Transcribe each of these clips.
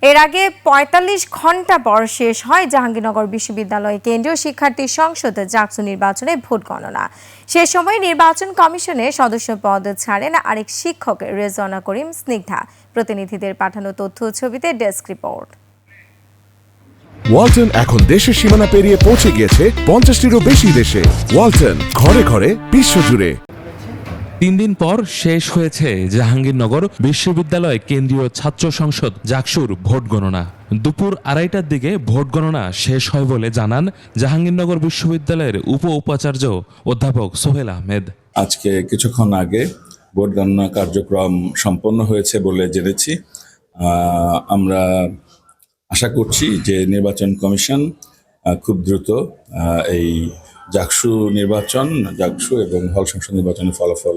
এর আগে ৪৫ ঘন্টা পর শেষ হয় জাহাঙ্গীরনগর বিশ্ববিদ্যালয় কেন্দ্রীয় শিক্ষার্থী সংসদ জাকসু নির্বাচনে ভোট গণনা। সে সময় নির্বাচন কমিশনের সদস্য পদ ছাড়েন আরেক শিক্ষক রেজওয়ানা করিম স্নিগ্ধা। প্রতিনিধিদের পাঠানো তথ্য ছবিতে ডেস্ক রিপোর্ট। ওয়ালটন এখন দেশের সীমানা পেরিয়ে পৌঁছে গিয়েছে ৫০টিরও বেশি দেশে। ওয়ালটন, ঘরে ঘরে বিশ্বজুড়ে। ৩ দিন পর শেষ হয়েছে জাহাঙ্গীরনগর বিশ্ববিদ্যালয় কেন্দ্রীয় ছাত্র সংসদ জাকসুর ভোট গণনা। দুপুর ২:৩০টার দিকে ভোট গণনা শেষ হয় বলে জানান জাহাঙ্গীরনগর বিশ্ববিদ্যালয়ের উপাচার্য অধ্যাপক সোহেল আহমেদ। আজকে কিছুক্ষণ আগে ভোট গণনা কার্যক্রম সম্পন্ন হয়েছে বলে জেনেছি। আমরা আশা করছি যে নির্বাচন কমিশন খুব দ্রুত এই জাকসু এবং হল সংসদ নির্বাচনের ফলাফল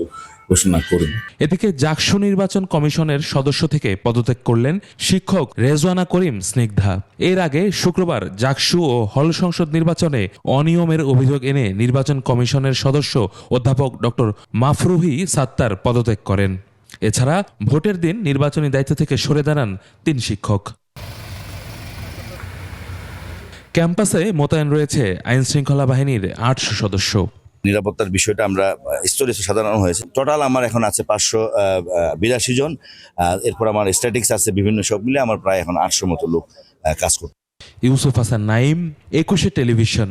ঘোষণা করবে। এদিকে জাকসু নির্বাচন কমিশনের সদস্য থেকে পদত্যাগ করলেন শিক্ষক রেজওয়ানা করিম স্নিগ্ধা। এর আগে শুক্রবার জাকসু ও হল সংসদ নির্বাচনে অনিয়মের অভিযোগ এনে নির্বাচন কমিশনের সদস্য অধ্যাপক ডক্টর মাফরুহি সাত্তার পদত্যাগ করেন। এছাড়া ভোটের দিন নির্বাচনী দায়িত্ব থেকে সরে দাঁড়ান ৩ শিক্ষক। ক্যাম্পাসে মোতায়েন রয়েছে আইন শৃঙ্খলা বাহিনীর ৮০০ সদস্য। নিরাপত্তার বিষয়টা আমরা স্তরে সাধারণ হয়েছে। টোটাল আমার এখন আছে ৫৮২ জন। এরপর আমার স্ট্যাটিক্স আছে বিভিন্ন, সব মিলে আমার প্রায় এখন ৮০০ মতো লোক কাজ করছে। ইউসুফ হাসান নাইম, ২১ টেলিভিশন।